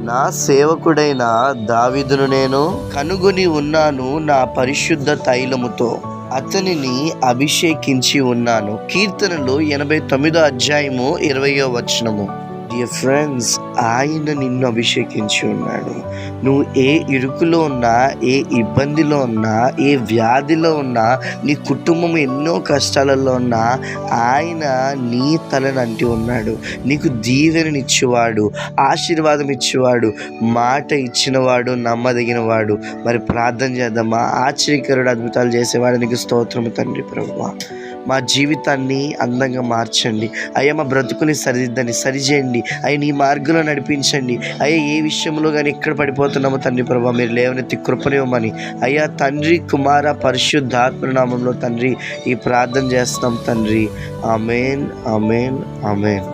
నా సేవకుడైన దావీదును నేను కనుగొని ఉన్నాను, నా పరిశుద్ధ తైలముతో అతనిని అభిషేకించి ఉన్నాను. కీర్తనలు 89:20. డియర్ ఫ్రెండ్స్, ఆయన నిన్ను అభిషేకించి ఉన్నాడు. నువ్వు ఏ ఇరుకులో ఉన్నా, ఏ ఇబ్బందిలో ఉన్నా, ఏ వ్యాధిలో ఉన్నా, నీ కుటుంబం ఎన్నో కష్టాలలో ఉన్నా, ఆయన నీ తలను అంటి ఉన్నాడు. నీకు దీవెననిచ్చేవాడు, ఆశీర్వాదం ఇచ్చేవాడు, మాట ఇచ్చినవాడు, నమ్మదగినవాడు. మరి ప్రార్థన చేద్దామా? ఆశ్చర్యకరుడు, అద్భుతాలు చేసేవాడు నీకు స్తోత్రము తండ్రి. ప్రభువా, మా జీవితాన్ని అందంగా మార్చండి అయ్యా, మా బ్రతుకుని సరిచేయండి అయ్యా, నీ మార్గంలో నడిపించండి అయ్యా. ఏ విషయంలో కానీ ఎక్కడ పడిపోతున్నామో తండ్రి ప్రభా, మీరు లేవనెత్తి కృపనివ్వమని అయ్యా తండ్రి, కుమార, పరిశుద్ధాత్మ నామంలో తండ్రి ఈ ప్రార్థన చేస్తున్నాం తండ్రి. ఆమేన్, ఆమేన్, ఆమేన్.